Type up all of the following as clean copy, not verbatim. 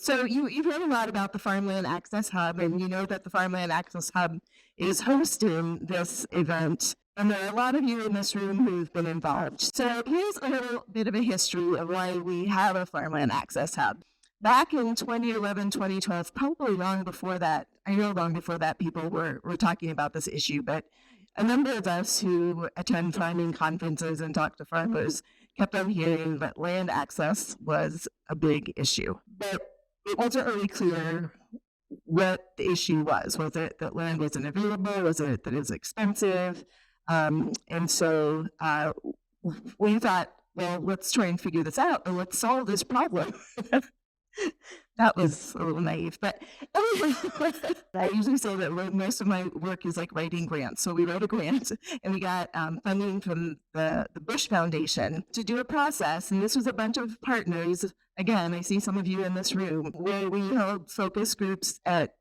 So you've heard a lot about the Farmland Access Hub, and you know that the Farmland Access Hub is hosting this event. And there are a lot of you in this room who've been involved. So here's a little bit of a history of why we have a Farmland Access Hub. Back in 2011, 2012, probably long before that, I know long before that people were talking about this issue, but a number of us who attend farming conferences and talk to farmers kept on hearing that land access was a big issue. But it wasn't really clear what the issue was. Was it that land wasn't available? Was it that it was expensive? And so we thought, well, let's try and figure this out and let's solve this problem. That was a little naive, but I usually say that most of my work is like writing grants. So we wrote a grant and we got funding from the Bush Foundation to do a process. And this was a bunch of partners. Again, I see some of you in this room where we held focus groups at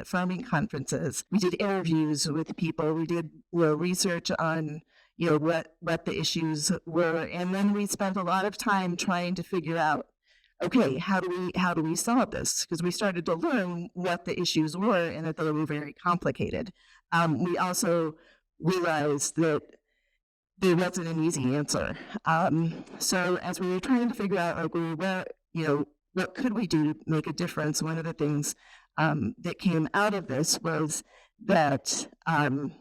farming conferences. We did interviews with people. We did research on what the issues were. And then we spent a lot of time trying to figure out, okay, how do we solve this? Because we started to learn what the issues were and that they were very complicated. We also realized that there wasn't an easy answer. So as we were trying to figure out, what could we do to make a difference? One of the things that came out of this was that, and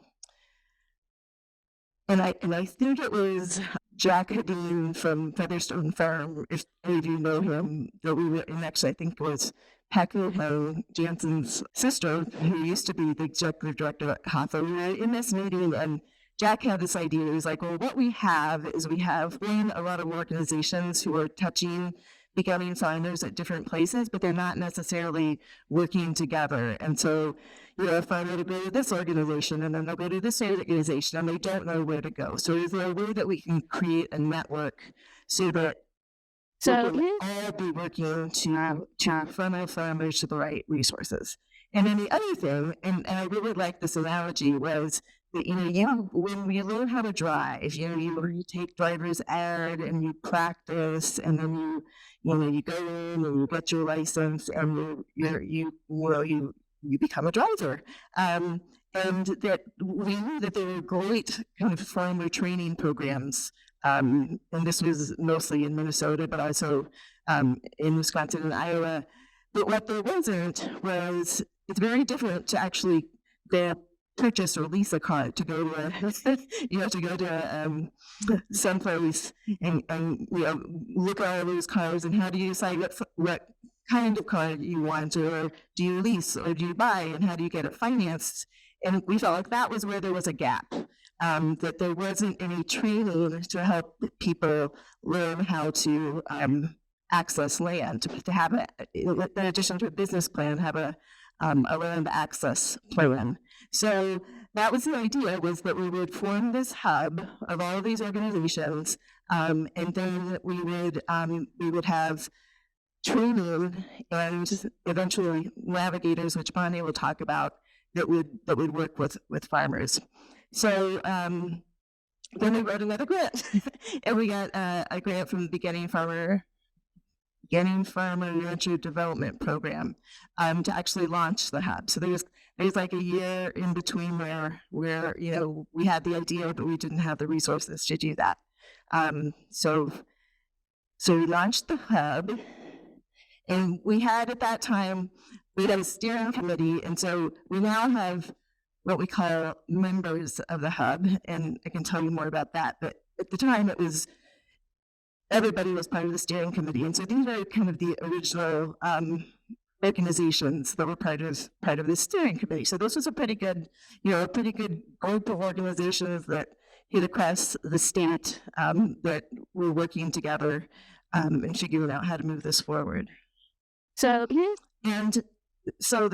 I think it was Jack Hadeen from Featherstone Farm, if any of you know him, and actually I think it was Pekka Jansen's sister, who used to be the executive director at Hoffa. We were in this meeting and Jack had this idea. He was like, well, what we have is a lot of organizations who are touching becoming farmers at different places, but they're not necessarily working together. And so, a farmer will go to this organization and then they'll go to this organization and they don't know where to go. So is there a way that we can create a network so that we can all be working to funnel farmers to the right resources? And then the other thing, and I really like this analogy, was that, when we learn how to drive, you take driver's ed and you practice, and then you go in and you get your license and you become a driver. And that we knew that there were great kind of farmer training programs. And this was mostly in Minnesota, but also in Wisconsin and Iowa. But what there wasn't was, it's very different to actually purchase or lease a car to go to someplace and look at all those cars, and how do you decide what kind of car you want, or do you lease or do you buy, and how do you get it financed? And we felt like that was where there was a gap, that there wasn't any training to help people learn how to access land, to have in addition to a business plan, have a land access plan. So that was the idea, was that we would form this hub of all of these organizations, and then we would have training and eventually navigators, which Bonnie will talk about, that would work with farmers. So then we wrote another grant, and we got a grant from the Beginning Farmer Rancher Development Program to actually launch the hub. So there's like a year in between where we had the idea, but we didn't have the resources to do that. So we launched the hub, and we had at that time, we had a steering committee, and so we now have what we call members of the hub, and I can tell you more about that. But at the time, it was everybody was part of the steering committee, and so these are kind of the original organizations that were part of the steering committee. So this was a pretty good group of organizations that hit across the state that were working together and figuring out how to move this forward. So the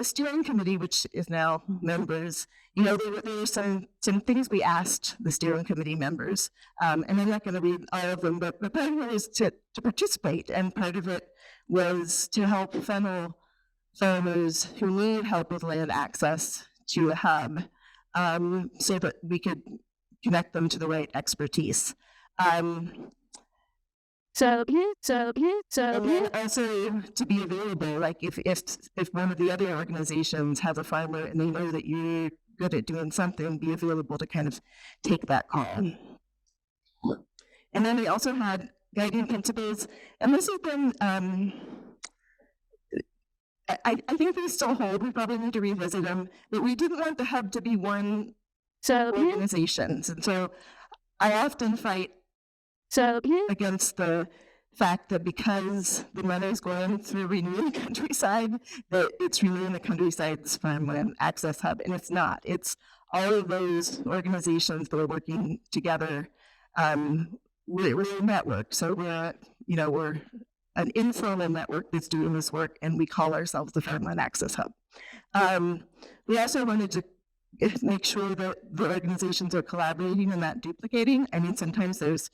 steering committee, which is now members, there were some things we asked the steering committee members, and I'm not going to read all of them, but part of it is to participate, and part of it was to help funnel farmers who need help with land access to a hub, so that we could connect them to the right expertise. And then also to be available, like if one of the other organizations has a farmer and they know that you're good at doing something, be available to kind of take that call. And then we also had guiding principles, and this has been, I think they still hold, we probably need to revisit them, but we didn't want the hub to be one organization. And so I often fight against the fact that because the money is going through renewing the countryside, that it's renewing the countryside's Farmland Access Hub, and it's not. It's all of those organizations that are working together. We're a network, so we're an informal network that's doing this work, and we call ourselves the Farmland Access Hub. We also wanted to make sure that the organizations are collaborating and not duplicating. I mean, sometimes there's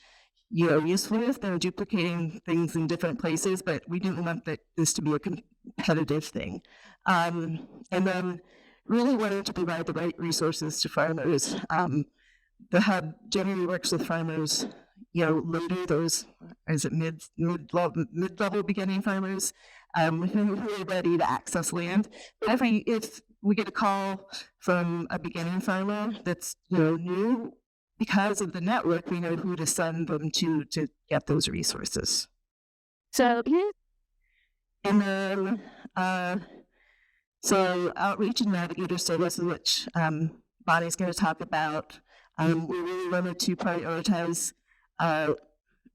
usefulness, they're duplicating things in different places, but we didn't want this to be a competitive thing. And then really wanted to provide the right resources to farmers. The hub generally works with farmers, later, those, is it mid-level beginning farmers who are ready to access land. But if we get a call from a beginning farmer that's new, because of the network, we know who to send them to get those resources. And then, so outreach and navigator services, which Bonnie's going to talk about. We really wanted to prioritize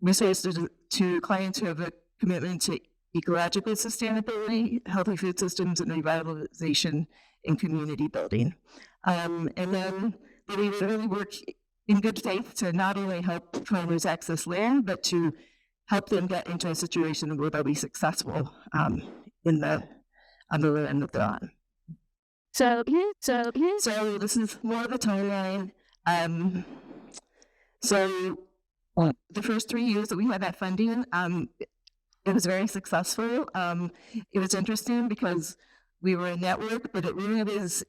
resources to clients who have a commitment to ecological sustainability, healthy food systems, and revitalization and community building. And then we really work in good faith to not only help farmers access land, but to help them get into a situation where they'll be successful on the land that they're on. So this is more of a timeline. So the first 3 years that we had that funding, it was very successful. It was interesting because we were a network, but it really is,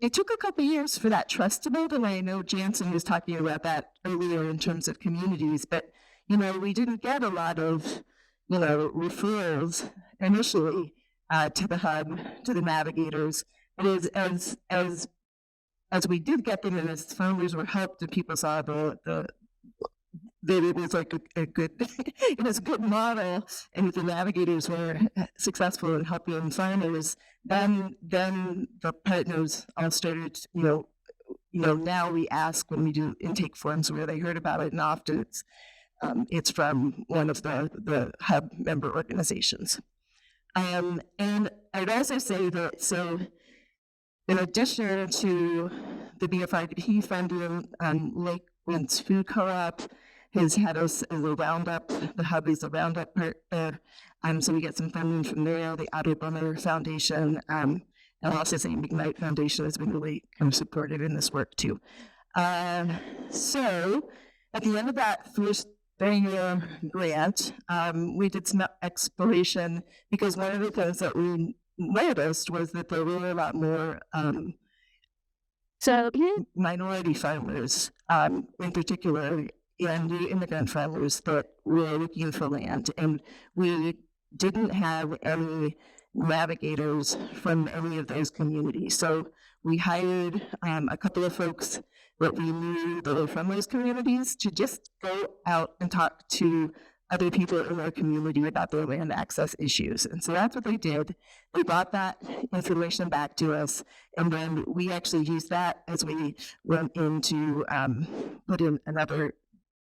it took a couple of years for that trust to build, and I know Jansen was talking about that earlier in terms of communities, but, we didn't get a lot of, referrals initially to the hub, to the navigators. But as we did get them, and as farmers were helped, and people saw that it was like a good, it was a good model, and the navigators were successful in helping farmers, then the partners all started, now we ask when we do intake forms where they heard about it, and often it's from one of the hub member organizations. And I'd also say that, so in addition to the BFIDP funding, Lake Winds Food Co-op has had us as a roundup. The hub is a roundup partner. So we get some funding from there. The Otto Brunner Foundation, and also St. Ignite Foundation has been really kind of supported in this work too. So at the end of that first 3-year grant, we did some exploration, because one of the things that we noticed was that there were a lot more minority farmers, in particular, and the immigrant farmers that were looking for land. And we didn't have any navigators from any of those communities. So we hired a couple of folks that we knew that were from those communities to just go out and talk to other people in our community about their land access issues. And so that's what they did. They brought that information back to us, and then we actually used that as we went into put in another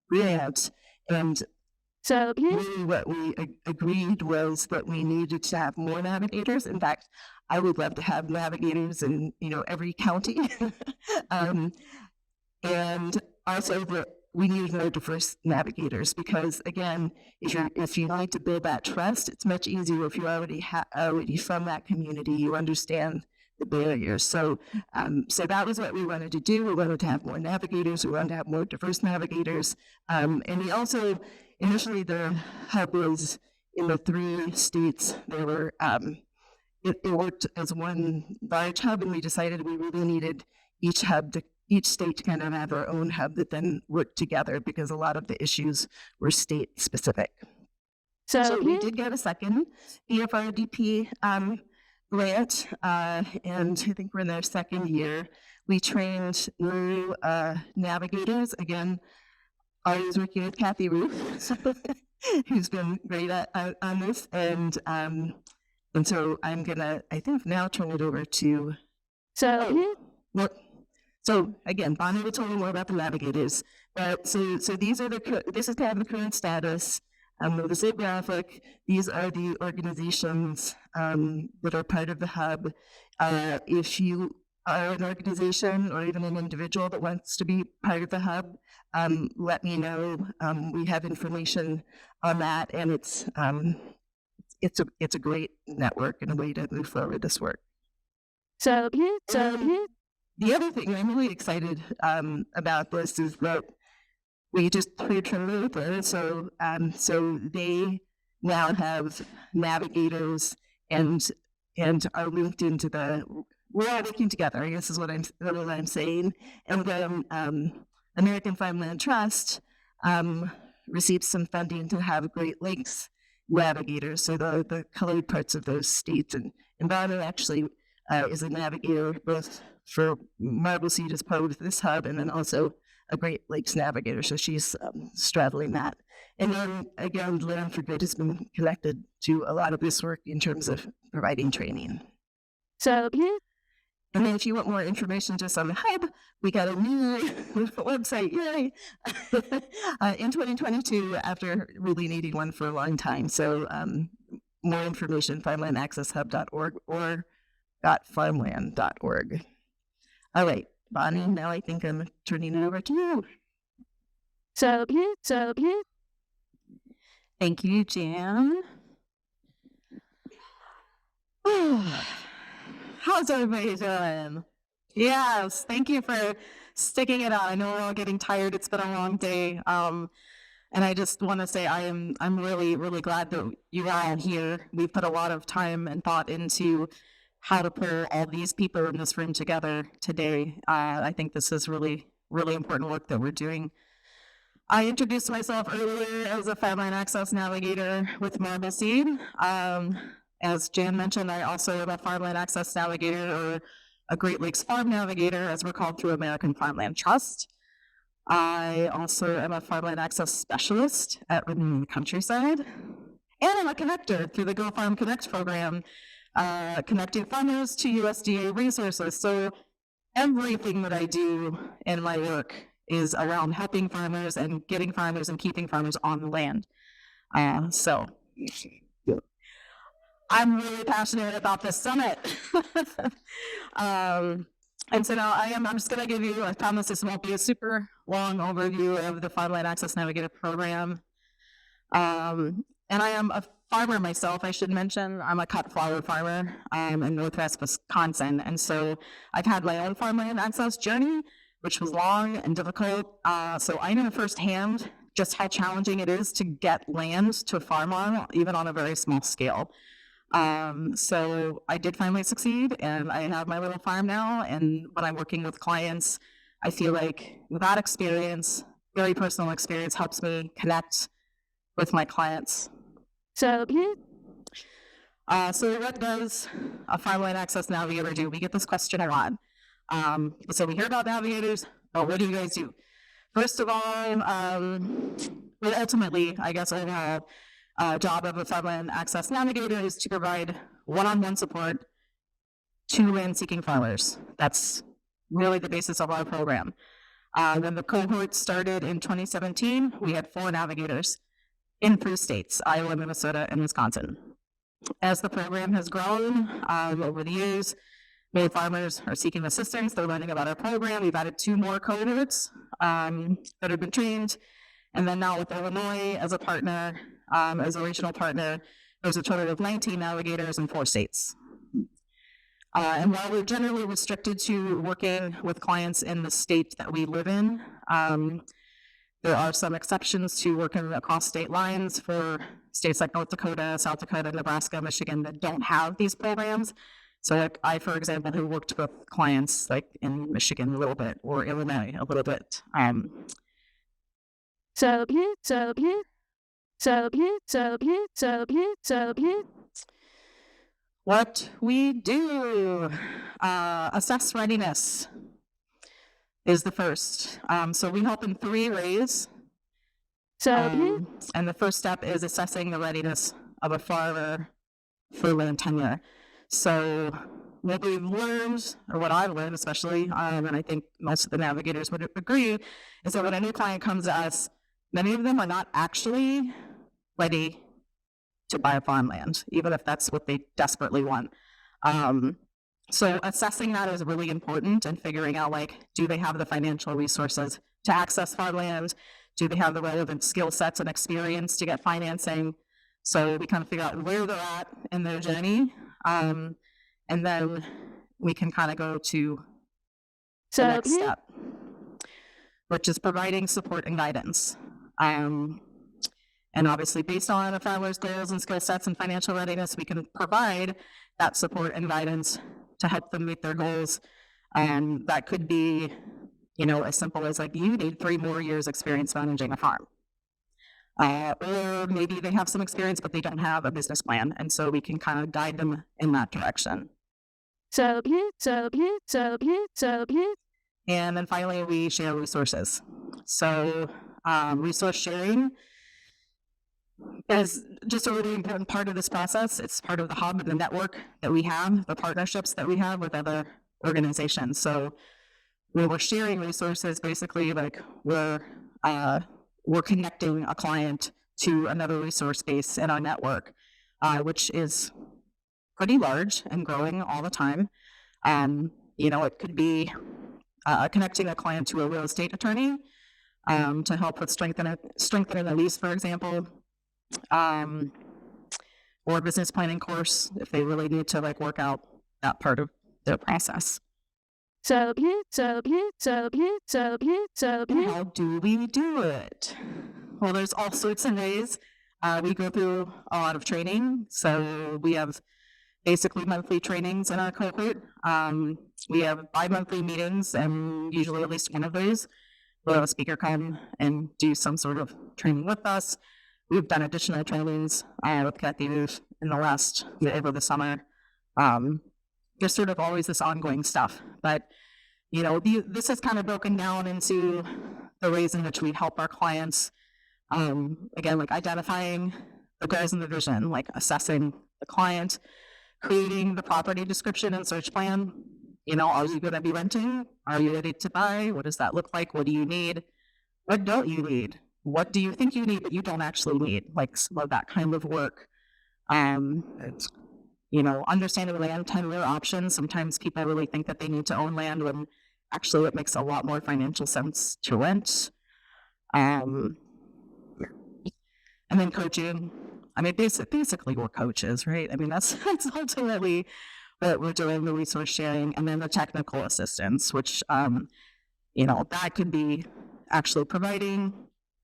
grant. And so really what we agreed was that we needed to have more navigators. In fact, I would love to have navigators in every county. And also that we need more diverse navigators, because again, if you like to build that trust, it's much easier if you're already from that community, you understand the barriers. So that was what we wanted to do. We wanted to have more navigators. We wanted to have more diverse navigators. And we also, initially the hub was in the 3 states. There were, it worked as one large hub, and we decided we really needed each state to kind of have our own hub that then worked together, because a lot of the issues were state specific. So we did get a second EFRDP grant, and I think we're in our second year. We trained new navigators. Again, always working with Kathy Ruth, who's been great on this. And so I'm gonna, I think, now turn it over to. So again, Bonnie will tell you more about the navigators. But so these are this is kind of the current status. With the same graphic, these are the organizations that are part of the hub. If you are an organization or even an individual that wants to be part of the hub, let me know. We have information on that, and it's a great network and a way to move forward this work. So the other thing I'm really excited about this is that we just cleared from Luther, so they now have navigators and are linked into the. We're all working together, I guess is what I'm saying. And then American Farmland Trust received some funding to have Great Lakes navigators, so the colored parts of those states. And Bonnie actually is a navigator both for Marble Seed as part of this hub, and then also a Great Lakes navigator, so she's straddling that. And then again, Land for Good has been connected to a lot of this work in terms of providing training. So, and then if you want more information just on the hub, we got a new website, yay, in 2022 after really needing one for a long time. So more information, farmlandaccesshub.org or .farmland.org. All right. Bonnie, now I think I'm turning it over to you. So thank you, Jan. How's everybody doing? Yes, thank you for sticking it out. I know we're all getting tired. It's been a long day. And I just want to say I'm really, really glad that you are all here. We've put a lot of time and thought into how to put all these people in this room together today. I think this is really, really important work that we're doing. I introduced myself earlier as a Farmland Access Navigator with Marble Seed. As Jan mentioned, I also am a Farmland Access Navigator, or a Great Lakes Farm Navigator, as we're called through American Farmland Trust. I also am a Farmland Access Specialist at Renewing the Countryside. And I'm a connector through the Go Farm Connect program, connecting farmers to USDA resources. So everything that I do in my work is around helping farmers and getting farmers and keeping farmers on the land. So I'm really passionate about this summit. And so now I'm just going to give you, I promise this won't be a super long overview of the Farmland Access Navigator program. And I am a farmer myself, I should mention. I'm a cut flower farmer in Northwest Wisconsin. And so I've had my own farmland access journey, which was long and difficult. So I know firsthand just how challenging it is to get land to farm on, even on a very small scale. So I did finally succeed, and I have my little farm now. And when I'm working with clients, I feel like that experience, very personal experience, helps me connect with my clients. So what does a Farmland Access Navigator do? We get this question a lot. So we hear about navigators, but what do you guys do? First of all, ultimately, I guess overall, job of a Farmland Access Navigator is to provide one-on-one support to land-seeking farmers. That's really the basis of our program. When the cohort started in 2017, we had 4 navigators in 3 states, Iowa, Minnesota, and Wisconsin. As the program has grown over the years, many farmers are seeking assistance. They're learning about our program. We've added 2 more cohorts that have been trained. And then now with Illinois as a partner, as a regional partner, there's a total of 19 navigators in 4 states. And while we're generally restricted to working with clients in the state that we live in, there are some exceptions to working across state lines for states like North Dakota, South Dakota, Nebraska, Michigan that don't have these programs. So like I, for example, have worked with clients like in Michigan a little bit or Illinois a little bit. So What we do, assess readiness is the first. So we help in 3 ways. And the first step is assessing the readiness of a farmer for land tenure. So what we've learned, or what I've learned especially, and I think most of the navigators would agree, is that when a new client comes to us, many of them are not actually ready to buy a farmland, even if that's what they desperately want. So assessing that is really important, and figuring out, like, do they have the financial resources to access farmland? Do they have the relevant skill sets and experience to get financing? So we kind of figure out where they're at in their journey. And then we can kind of go to the next step, which is providing support and guidance. And obviously, based on a farmer's goals and skill sets and financial readiness, we can provide that support and guidance to help them meet their goals. And that could be, as simple as, like, you need 3 more years experience managing a farm. Or maybe they have some experience, but they don't have a business plan. And so we can kind of guide them in that direction. And then finally, we share resources. So resource sharing is just a really important part of this process. It's part of the hub, the network that we have, the partnerships that we have with other organizations. So when we're sharing resources, basically, like, we're connecting a client to another resource base in our network, which is pretty large and growing all the time. It could be connecting a client to a real estate attorney to help with strengthening a lease, for example, or a business planning course if they really need to, like, work out that part of their process. How do we do it? Well, there's all sorts of ways. We go through a lot of training. So we have basically monthly trainings in our cohort. We have bi-monthly meetings, and usually at least one of those we'll have a speaker come and do some sort of training with us. We've done additional trainings with Navigators in the last year over the summer. There's sort of always this ongoing stuff, but this is kind of broken down into the ways in which we help our clients. Again, like, identifying the goals and the vision, like assessing the client, creating the property description and search plan. Are you going to be renting? Are you ready to buy? What does that look like? What do you need? What don't you need? What do you think you need but you don't actually need? Like, some of that kind of work. Understanding the land tenure options. Sometimes people really think that they need to own land when actually it makes a lot more financial sense to rent. And then coaching. I mean, basically we're coaches, right? I mean, that's ultimately what we're doing, the resource sharing, and then the technical assistance, which, that could be actually providing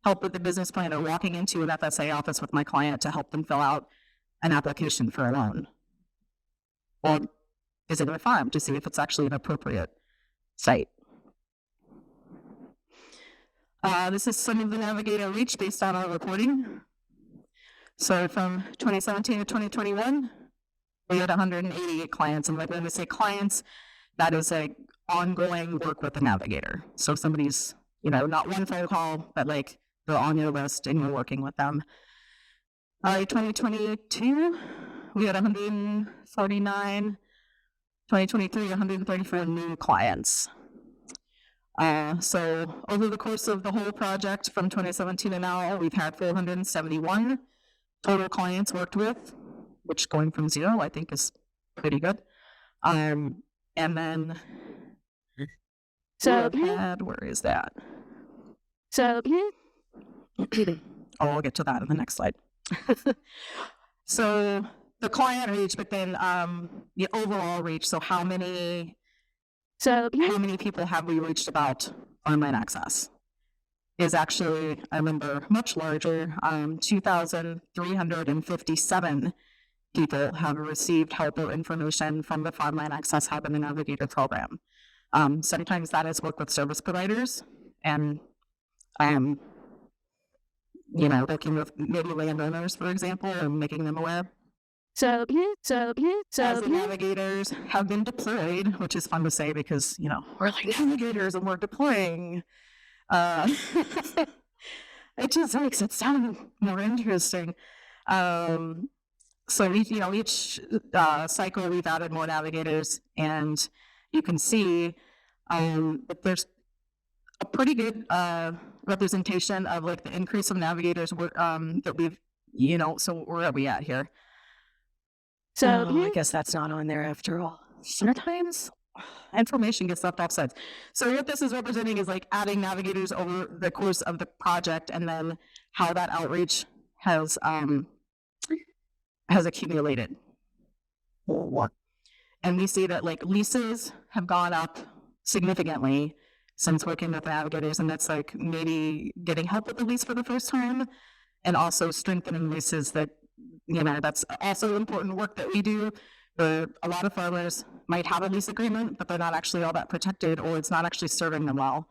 help with the business plan, or walking into an FSA office with my client to help them fill out an application for a loan, or visiting a farm to see if it's actually an appropriate site. This is some of the Navigator reach based on our reporting. So from 2017 to 2021, we had 188 clients. And when we say clients, that is like ongoing work with the Navigator. So somebody's, not one phone call, but like they're on your list and you're working with them. 2022, we had 149. 2023, 134 new clients. So over the course of the whole project from 2017 to now, we've had 471 total clients worked with, which going from 0, I think, is pretty good. And then where is that? I'll get to that in the next slide. So the client reach, but then the overall reach. So how many people have we reached about Farmland Access? Is actually a number much larger. 2,357 people have received help or information from the Farmland Access Hub and the Navigator program. Sometimes that is work with service providers, and working with maybe landowners, for example, and making them aware. So As the navigators have been deployed, which is fun to say because, we're like navigators and we're deploying. It just makes it sound more interesting. So each cycle we've added more navigators, and you can see that there's a pretty good representation of like the increase of navigators that we've, so where are we at here? So I guess that's not on there after all. Sometimes information gets left offside. So what this is representing is like adding navigators over the course of the project, and then how that outreach has accumulated. And we see that like leases have gone up significantly since working with navigators, and that's like maybe getting help with the lease for the first time, and also strengthening leases that, that's also important work that we do. A lot of farmers might have a lease agreement, but they're not actually all that protected, or it's not actually serving them well.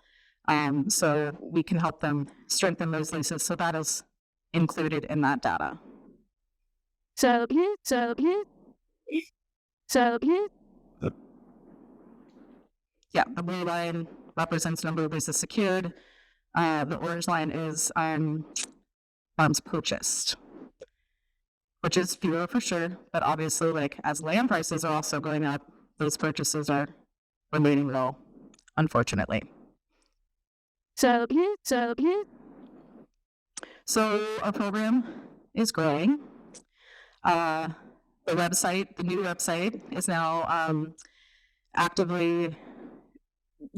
So we can help them strengthen those leases. So that is included in that data. Yeah, the blue line represents number of leases secured. The orange line is farms purchased, which is fewer for sure, but obviously, like, as land prices are also going up, those purchases are remaining low, unfortunately. So our program is growing. The new website is now actively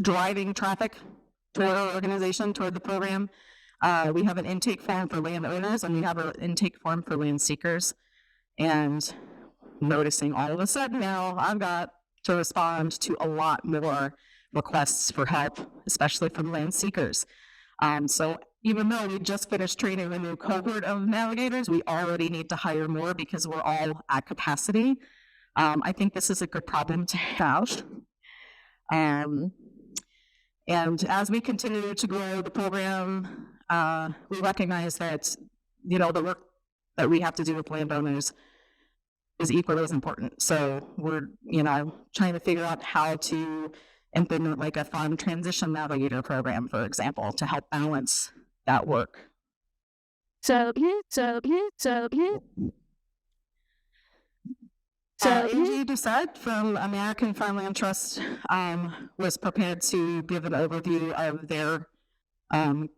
driving traffic toward our organization, toward the program. We have an intake form for landowners, and we have an intake form for land seekers. And noticing all of a sudden now, I've got to respond to a lot more requests for help, especially from land seekers. So even though we just finished training a new cohort of navigators, we already need to hire more because we're all at capacity. I think this is a good problem to have. And as we continue to grow the program, we recognize that, the work that we have to do with landowners is equally as important. So we're, trying to figure out how to implement like a farm transition navigator program, for example, to help balance that work. Angie Doucette from American Farmland Trust was prepared to give an overview of their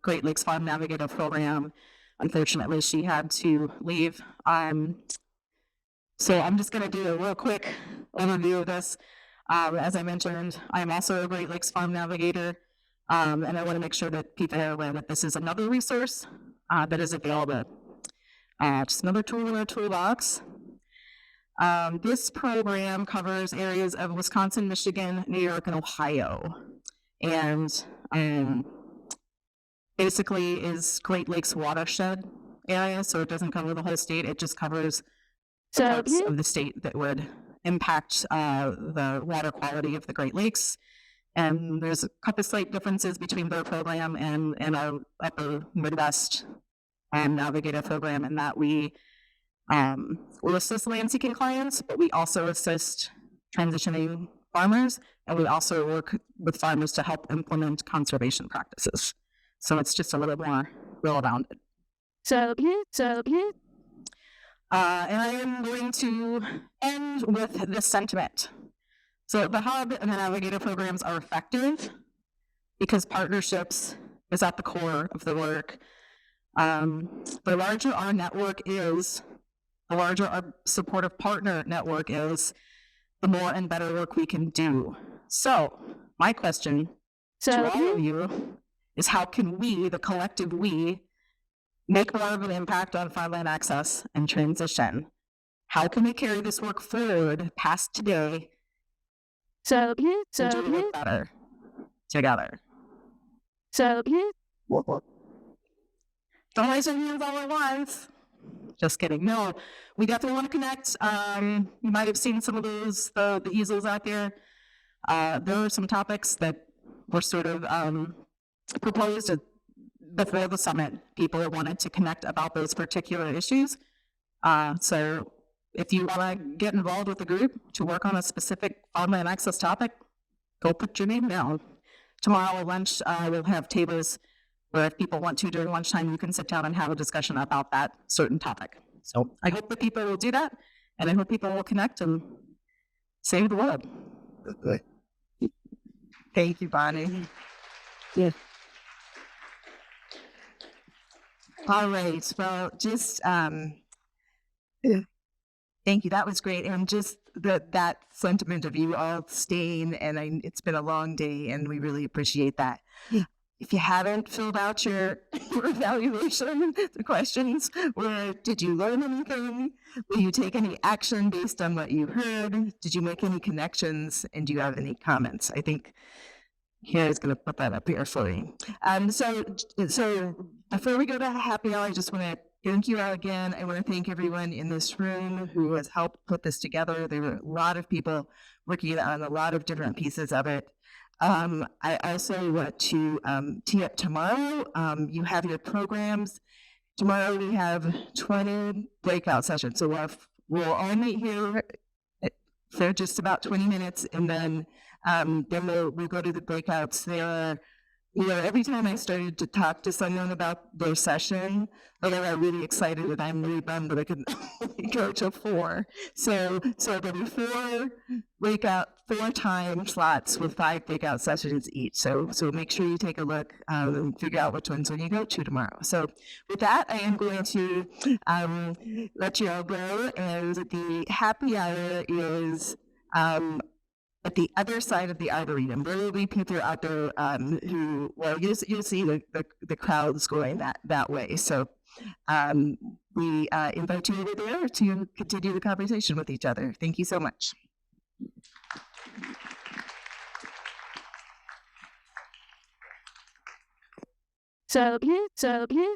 Great Lakes Farm Navigator program. Unfortunately, she had to leave. So I'm just going to do a real quick overview of this. As I mentioned, I am also a Great Lakes Farm Navigator, and I want to make sure that people are aware that this is another resource that is available. Just another tool in our toolbox. This program covers areas of Wisconsin, Michigan, New York, and Ohio, and basically is Great Lakes watershed area, so it doesn't cover the whole state. It just covers parts of the state that would impact the water quality of the Great Lakes. And there's a couple slight differences between their program and our upper Midwest Navigator program, in that we will assist land seeking clients, but we also assist transitioning farmers, and we also work with farmers to help implement conservation practices. So it's just a little more well-rounded. And I am going to end with this sentiment. So the Hub and the Navigator programs are effective because partnerships is at the core of the work. The larger our network is, the larger our supportive partner network is, the more and better work we can do. So my question to all of you is, how can we, the collective we, make more of an impact on farmland access and transition? How can we carry this work forward past today and do it better together? Don't raise your hands all at once. Just kidding. No, we definitely want to connect. You might have seen some of those, the easels out there. There are some topics that were sort of proposed before the summit, people wanted to connect about those particular issues. So if you want to get involved with the group to work on a specific farmland access topic, go put your name down. Tomorrow at lunch, we'll have tables where if people want to during lunchtime, you can sit down and have a discussion about that certain topic. So I hope that people will do that, and I hope people will connect and save the world. Okay. Thank you, Bonnie. Yeah. All right. Well, just thank you. That was great, and just that sentiment of you all staying. And it's been a long day, and we really appreciate that. Yeah. If you haven't filled out your evaluation, the questions were, did you learn anything? Will you take any action based on what you heard? Did you make any connections? And do you have any comments? I think Kara's going to put that up here for you. So before we go to happy hour, I just want to thank you all again. I want to thank everyone in this room who has helped put this together. There were a lot of people working on a lot of different pieces of it. I also want to tee up tomorrow. You have your programs. Tomorrow we have 20 breakout sessions. So we'll all meet here for just about 20 minutes, and then we'll go to the breakouts. There are, every time I started to talk to someone about their session, they got really excited, and I'm really bummed that I couldn't go to 4. So there'll be 4 time slots with 5 breakout sessions each. So make sure you take a look and figure out which ones when you go to tomorrow. So with that, I am going to let you all go, and the happy hour is at the other side of the arboretum. There will be people out there you'll see the crowds going that way. So we invite you over there to continue the conversation with each other. Thank you so much. So